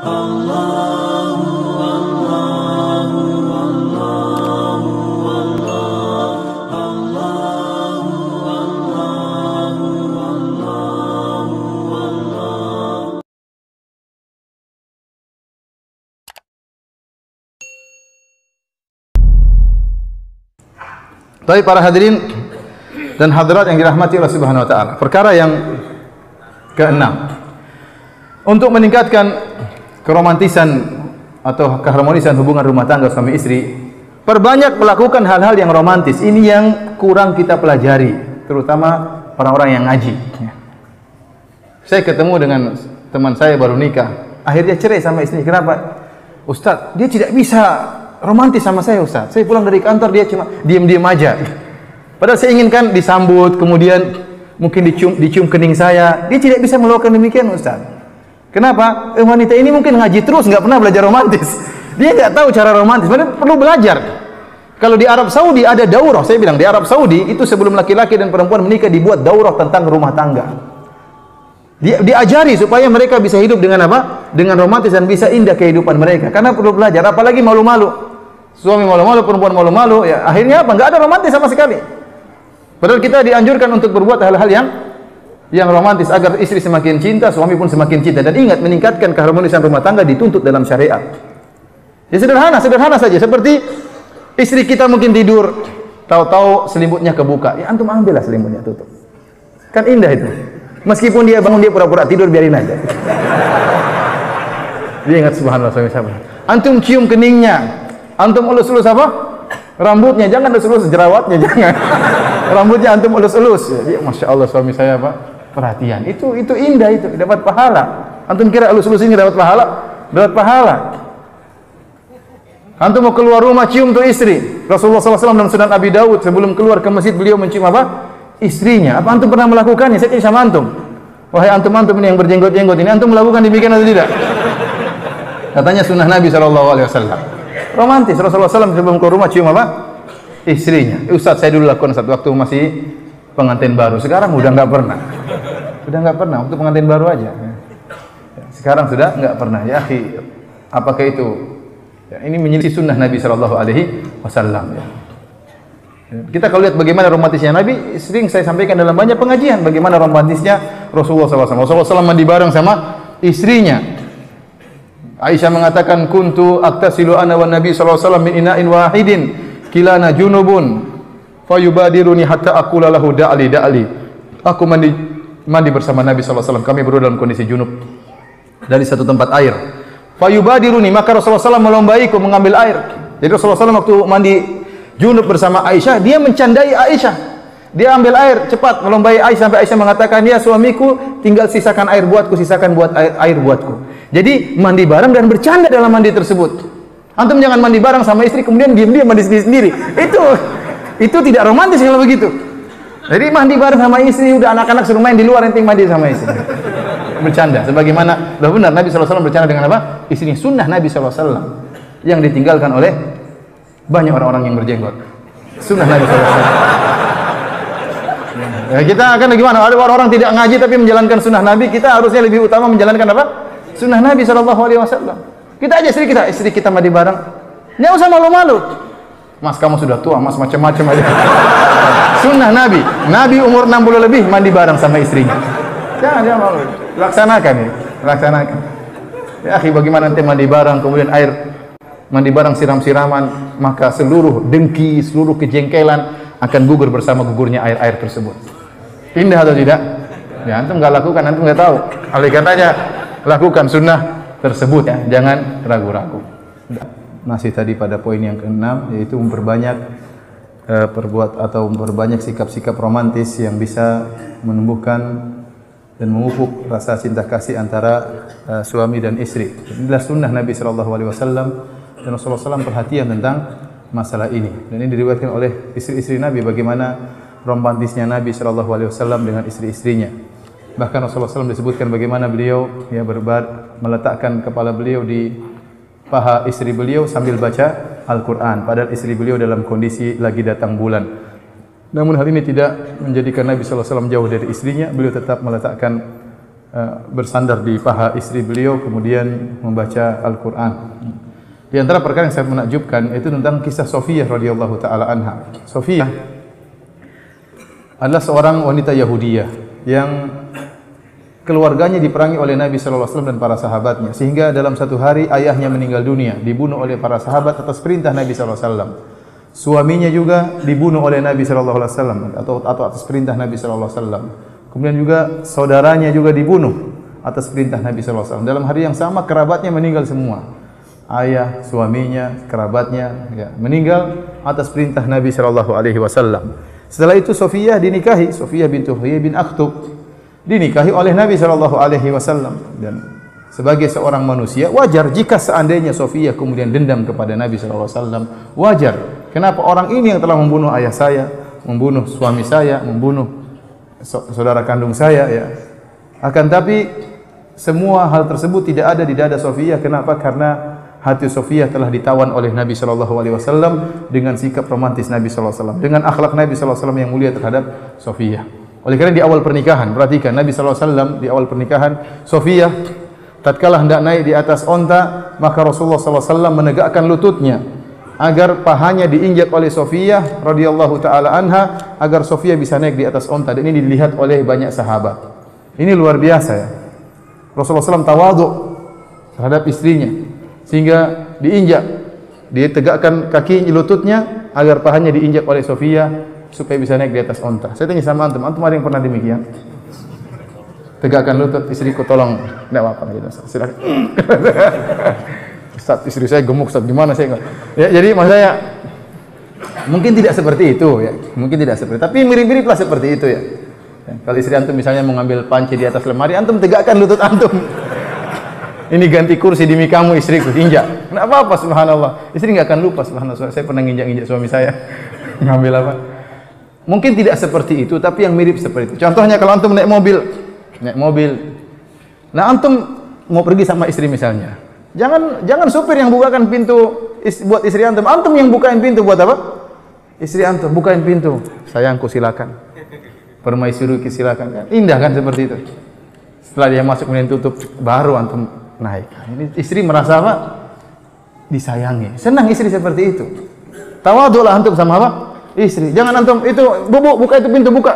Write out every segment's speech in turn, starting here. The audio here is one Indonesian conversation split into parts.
Baik para hadirin dan hadirat yang dirahmati Allah Subhanahu wa taala. Perkara yang keenam. Untuk meningkatkan keromantisan atau keharmonisan hubungan rumah tangga suami istri, perbanyak melakukan hal-hal yang romantis. Ini yang kurang kita pelajari, terutama orang-orang yang ngaji. Saya ketemu dengan teman saya baru nikah, akhirnya cerai sama istri. Kenapa? Ustaz, dia tidak bisa romantis sama saya, Ustaz. Saya pulang dari kantor, dia cuma diam-diam aja. Padahal saya inginkan disambut, kemudian mungkin dicium kening saya. Dia tidak bisa melakukan demikian, Ustaz. Kenapa? Wanita ini mungkin ngaji terus, nggak pernah belajar romantis. Dia nggak tahu cara romantis. Padahal perlu belajar. Kalau di Arab Saudi ada daurah. Saya bilang di Arab Saudi itu sebelum laki-laki dan perempuan menikah dibuat daurah tentang rumah tangga. Diajari supaya mereka bisa hidup dengan apa? Dengan romantis dan bisa indah kehidupan mereka. Karena perlu belajar. Apalagi malu-malu. Suami malu-malu, perempuan malu-malu. Ya, akhirnya apa? Nggak ada romantis sama sekali. Padahal kita dianjurkan untuk berbuat hal-hal yang romantis agar istri semakin cinta, suami pun semakin cinta. Dan ingat, meningkatkan keharmonisan rumah tangga dituntut dalam syariat. Ya sederhana saja. Seperti istri kita mungkin tidur, tahu-tahu selimutnya kebuka. Ya antum ambillah selimutnya, tutup. Kan indah itu. Meskipun dia bangun, dia pura-pura tidur, biarin aja. Dia ingat subhanallah suami saya. Antum cium keningnya, antum elus-elus apa? Rambutnya, jangan elus-elus jerawatnya, jangan. Rambutnya antum elus-elus. Ya, Masya Allah suami saya apa? Perhatian. Itu indah, itu dapat pahala. Antum kira elus-elus ini dapat pahala? Dapat pahala. Antum mau keluar rumah, cium tuh istri. Rasulullah SAW dalam Sunan Abi Dawud sebelum keluar ke masjid beliau mencium apa? Istrinya. Apa antum pernah melakukannya? Saya tanya sama antum. Wahai antum-antum ini yang berjenggot-jenggot ini, antum melakukan demikian atau tidak? Katanya sunnah Nabi SAW. Romantis. Rasulullah SAW sebelum keluar rumah cium apa? Istrinya. Ustaz, saya dulu lakukan saat waktu masih pengantin baru. Sekarang udah nggak pernah. Waktu pengantin baru aja. Sekarang sudah nggak pernah. Ya akhi, apakah itu? Ya, ini menyelisih sunnah Nabi SAW. Ya. Kita kalau lihat bagaimana romantisnya Nabi, sering saya sampaikan dalam banyak pengajian bagaimana romantisnya Rasulullah SAW. Rasulullah SAW mandi bareng sama istrinya. Aisyah mengatakan, kuntu aktasilu ana wan Nabi SAW min ina'in wahidin kilana junubun fayubadiruni hatta aqula lahu da'li. Aku mandi bersama Nabi SAW. Kami berdua dalam kondisi junub dari satu tempat air. Fayubadiruni, maka Rasulullah SAW melombaiku mengambil air. Jadi Rasulullah SAW waktu mandi junub bersama Aisyah, dia mencandai Aisyah. Dia ambil air cepat, melombai Aisyah sampai Aisyah mengatakan, "Ya suamiku, tinggal sisakan air buatku, air buatku." Jadi mandi bareng dan bercanda dalam mandi tersebut. Antum jangan mandi bareng sama istri kemudian diam-diam mandi sendiri. Itu tidak romantis kalau begitu. Jadi mandi bareng sama istri, udah anak-anak suruh main di luar, ente mandi sama istri. Bercanda sebagaimana sudah benar Nabi SAW bercanda dengan apa? Istrinya. Sunnah Nabi SAW yang ditinggalkan oleh banyak orang-orang yang berjenggot. Sunnah Nabi SAW. Ya, kita akan gimana? Ada orang-orang tidak ngaji tapi menjalankan sunnah Nabi. Kita harusnya lebih utama menjalankan apa? Sunnah Nabi SAW. Kita aja istri kita mandi bareng. Nggak usah malu-malu. Mas kamu sudah tua, mas macam-macam aja. Sunnah Nabi. Nabi umur 60 lebih mandi bareng sama istrinya. Jangan malu. Laksanakan ini. Ya akhi, bagaimana nanti mandi bareng kemudian mandi bareng siram-siraman, maka seluruh dengki, seluruh kejengkelan akan gugur bersama gugurnya air tersebut. Indah atau tidak? Ya antum nggak lakukan, antum nggak tahu. Oleh karenanya lakukan sunnah tersebut ya, jangan ragu-ragu. Masih tadi pada poin yang ke-6, yaitu memperbanyak memperbanyak sikap-sikap romantis yang bisa menumbuhkan dan memupuk rasa cinta kasih antara suami dan istri. Inilah sunnah Nabi SAW. Dan Rasulullah SAW perhatian tentang masalah ini. Dan ini diriwayatkan oleh istri-istri Nabi bagaimana romantisnya Nabi SAW dengan istri-istrinya. Bahkan Rasulullah SAW disebutkan bagaimana beliau meletakkan kepala beliau di paha istri beliau sambil baca Al-Quran. Padahal istri beliau dalam kondisi lagi datang bulan. Namun hal ini tidak menjadikan Nabi SAW jauh dari istrinya. Beliau tetap meletakkan bersandar di paha istri beliau kemudian membaca Al-Quran. Di antara perkara yang sangat menakjubkan itu tentang kisah Sofiyah radhiyallahu taala anha. Sofiyah adalah seorang wanita Yahudiyah yang keluarganya diperangi oleh Nabi sallallahu alaihi wasallam dan para sahabatnya, sehingga dalam satu hari ayahnya meninggal dunia, dibunuh oleh para sahabat atas perintah Nabi sallallahu alaihi wasallam. Suaminya juga dibunuh oleh Nabi sallallahu alaihi wasallam atau atas perintah Nabi sallallahu alaihi wasallam. Kemudian juga saudaranya juga dibunuh atas perintah Nabi sallallahu alaihi wasallam. Dalam hari yang sama kerabatnya meninggal semua. Ayah, suaminya, kerabatnya ya, meninggal atas perintah Nabi sallallahu alaihi wasallam. Setelah itu Sofiyah dinikahi, Sofiyah bintu Huyai bin Akhtub dinikahi oleh Nabi sallallahu alaihi wasallam, dan sebagai seorang manusia wajar jika seandainya Sofiyah kemudian dendam kepada Nabi sallallahu alaihi wasallam. Wajar. Kenapa orang ini yang telah membunuh ayah saya, membunuh suami saya, membunuh saudara kandung saya ya. Akan tapi semua hal tersebut tidak ada di dada Sofiyah. Kenapa? Karena hati Sofiyah telah ditawan oleh Nabi sallallahu alaihi wasallam dengan sikap romantis Nabi sallallahu alaihi wasallam, dengan akhlak Nabi sallallahu alaihi wasallam yang mulia terhadap Sofiyah. Oleh karena di awal pernikahan, perhatikan Nabi sallallahu alaihi wasallam di awal pernikahan, Sofiyah tatkala hendak naik di atas onta, maka Rasulullah sallallahu alaihi wasallam menegakkan lututnya agar pahanya diinjak oleh Sofiyah radhiyallahu taala anha, agar Sofiyah bisa naik di atas onta, dan ini dilihat oleh banyak sahabat. Ini luar biasa ya. Rasulullah SAW tawadhu terhadap istrinya, sehingga diinjak, dia tegakkan kaki lututnya agar pahanya diinjak oleh Sofiyah supaya bisa naik di atas onta. Saya tanya sama antum ada yang pernah demikian? Tegakkan lutut, istriku tolong, tidak apa-apa gitu. Silakan. Ustaz, istri saya gemuk, Ustaz, gimana saya enggak? Ya, jadi maksud saya mungkin tidak seperti itu ya. Mungkin tidak seperti, tapi mirip-mirip lah seperti itu ya. Kalau istri antum misalnya mengambil panci di atas lemari, antum tegakkan lutut antum. Ini ganti kursi demi kamu istriku, injak. Enggak apa-apa, subhanallah. Istri enggak akan lupa, subhanallah. Saya pernah injak-injak suami saya. Ngambil apa? Mungkin tidak seperti itu, tapi yang mirip seperti itu. Contohnya kalau antum naik mobil. Nah, antum mau pergi sama istri misalnya. Jangan supir yang bukakan pintu buat istri antum. Antum yang bukain pintu buat apa? Istri antum bukain pintu. Sayangku silakan. Permaisuriku silakan. Kan? Indah kan seperti itu. Setelah dia masuk kemudian tutup, baru antum naik. Ini istri merasa apa? Disayangi. Senang istri seperti itu. Tawadhulah antum sama apa? Istri. Jangan antum itu buka itu pintu, buka.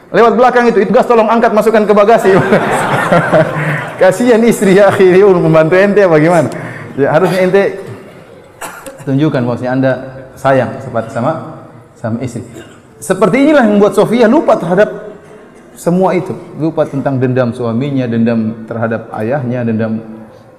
Lewat belakang itu gas tolong angkat, masukkan ke bagasi. Kasihan istri ya, akhirnya membantu ente apa gimana? Ya harusnya ente tunjukkan bahwasanya Anda sayang sama istri. Seperti inilah yang membuat Sofiyah lupa terhadap semua itu, lupa tentang dendam suaminya, dendam terhadap ayahnya, dendam.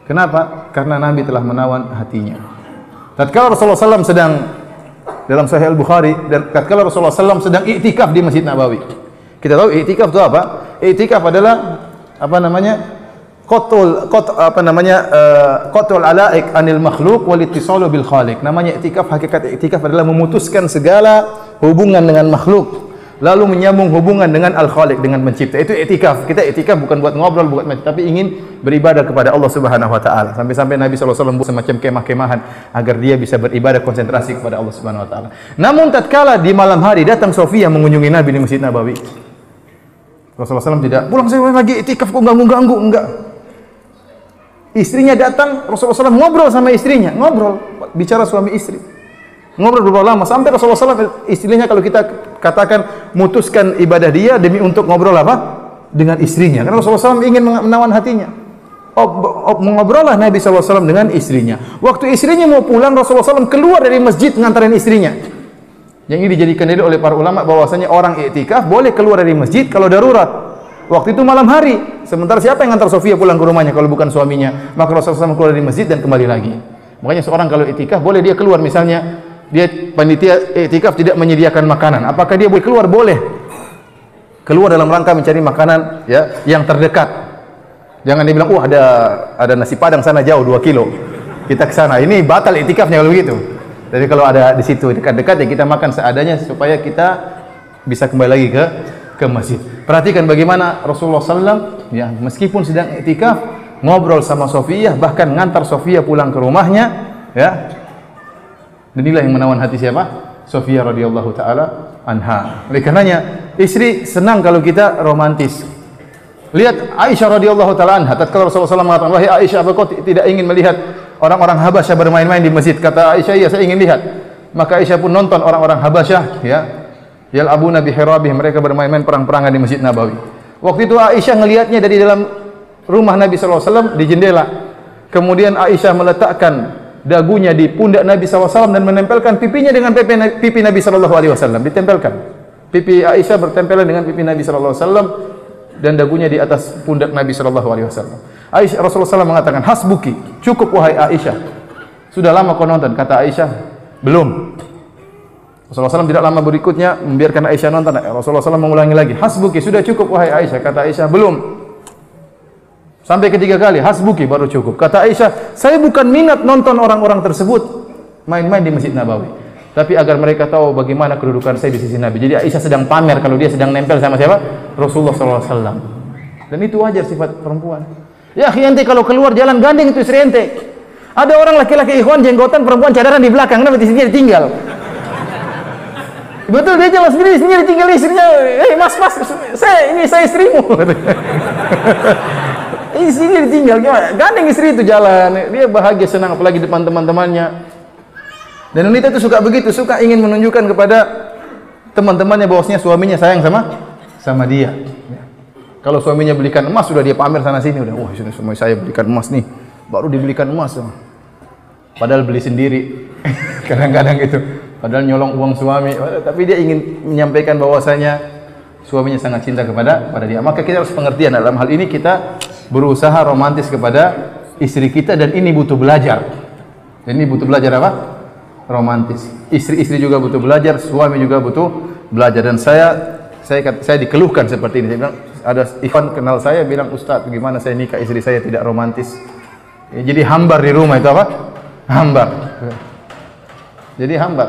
Kenapa? Karena Nabi telah menawan hatinya. Tatkala Rasulullah SAW sedang dalam Sahih Al-Bukhari, dan tatkala Rasulullah SAW sedang iktikaf di Masjid Nabawi. Kita tahu iktikaf itu apa? Iktikaf adalah qatul alaik anil makhluk wal ittisalu bil khaliq. Namanya iktikaf, hakikat iktikaf adalah memutuskan segala hubungan dengan makhluk lalu menyambung hubungan dengan al-khaliq, dengan pencipta. Itu iktikaf. Kita iktikaf bukan buat ngobrol, bukan, tapi ingin beribadah kepada Allah Subhanahu wa taala. Sampai-sampai Nabi sallallahu alaihi wasallam buat semacam kemah-kemahan agar dia bisa beribadah konsentrasi kepada Allah Subhanahu wa taala. Namun tatkala di malam hari datang Sofiyah mengunjungi Nabi di Masjid Nabawi. Rasulullah SAW tidak pulang, saya lagi iktikaf kok ganggu, enggak. Istrinya datang, Rasulullah SAW ngobrol sama istrinya, bicara suami istri. Ngobrol berapa lama, sampai Rasulullah SAW istrinya kalau kita katakan mutuskan ibadah dia demi untuk ngobrol apa? Dengan istrinya. Karena Rasulullah SAW ingin menawan hatinya. Mengobrolah Nabi SAW dengan istrinya. Waktu istrinya mau pulang, Rasulullah SAW keluar dari masjid ngantarin istrinya. Yang ini dijadikan dalil oleh para ulama bahwasanya orang iktikaf boleh keluar dari masjid kalau darurat. Waktu itu malam hari. Sementara siapa yang ngantar Sofiyah pulang ke rumahnya kalau bukan suaminya? Maka Rasulullah SAW keluar dari masjid dan kembali lagi. Makanya seorang kalau iktikaf boleh dia keluar, misalnya dia panitia iktikaf tidak menyediakan makanan. Apakah dia boleh keluar? Boleh. Keluar dalam rangka mencari makanan ya yang terdekat. Jangan dia bilang, ada nasi padang sana jauh 2 kilo. Kita ke sana. Ini batal iktikafnya kalau begitu. Jadi kalau ada di situ dekat-dekat ya kita makan seadanya supaya kita bisa kembali lagi ke masjid. Perhatikan bagaimana Rasulullah SAW ya meskipun sedang iktikaf ngobrol sama Sofiyah, bahkan ngantar Sofiyah pulang ke rumahnya ya. Dan inilah yang menawan hati siapa? Sofiyah radhiyallahu taala anha. Oleh karenanya istri senang kalau kita romantis. Lihat Aisyah radhiyallahu taala anha, tatkala Rasulullah SAW mengatakan, "Wahai Aisyah, apa kau tidak ingin melihat orang-orang Habasyah bermain-main di masjid?" Kata Aisyah, "Iya, saya ingin lihat." Maka Aisyah pun nonton orang-orang Habasyah, ya. Yal'abuna bihirabih, mereka bermain-main perang-perangan di Masjid Nabawi. Waktu itu Aisyah ngelihatnya dari dalam rumah Nabi sallallahu alaihi wasallam di jendela. Kemudian Aisyah meletakkan dagunya di pundak Nabi sallallahu alaihi wasallam dan menempelkan pipinya dengan pipi Nabi sallallahu alaihi wasallam, ditempelkan. Pipi Aisyah bertempelan dengan pipi Nabi sallallahu alaihi wasallam dan dagunya di atas pundak Nabi sallallahu alaihi wasallam. Rasulullah SAW mengatakan, "Hasbuki, cukup wahai Aisyah. Sudah lama kau nonton?" Kata Aisyah, "Belum." Rasulullah SAW tidak lama berikutnya membiarkan Aisyah nonton. Rasulullah SAW mengulangi lagi, "Hasbuki, sudah cukup wahai Aisyah." Kata Aisyah, "Belum." Sampai ketiga kali, "Hasbuki," baru cukup. Kata Aisyah, "Saya bukan minat nonton orang-orang tersebut main-main di Masjid Nabawi, tapi agar mereka tahu bagaimana kedudukan saya di sisi Nabi." Jadi Aisyah sedang pamer kalau dia sedang nempel sama siapa? Rasulullah SAW. Dan itu wajar sifat perempuan. Ya, ente kalau keluar jalan gandeng itu istri ente. Ada orang laki-laki ikhwan jenggotan, perempuan cadaran di belakang, kenapa istrinya ditinggal? Betul, dia jalan sendiri, istrinya ditinggal istrinya. Mas, saya istrimu. Istrinya ditinggal, gimana? Gandeng istri itu jalan, dia bahagia senang apalagi depan teman-temannya. Dan wanita itu suka begitu, suka ingin menunjukkan kepada teman-temannya bahwasanya suaminya sayang sama dia. Kalau suaminya belikan emas, sudah dia pamer sana sini, udah, wah sudah suami saya belikan emas nih, baru dibelikan emas. Padahal beli sendiri, kadang-kadang gitu. Padahal nyolong uang suami, tapi dia ingin menyampaikan bahwasanya suaminya sangat cinta kepada dia. Maka kita harus pengertian dalam hal ini, kita berusaha romantis kepada istri kita, dan ini butuh belajar. Dan ini butuh belajar apa? Romantis. Istri-istri juga butuh belajar, suami juga butuh belajar. Dan saya dikeluhkan seperti ini. Saya bilang, ada ikhwan kenal saya bilang, "Ustaz, gimana saya nikah istri saya tidak romantis?" Ya, jadi hambar di rumah itu apa? Hambar. Jadi hambar.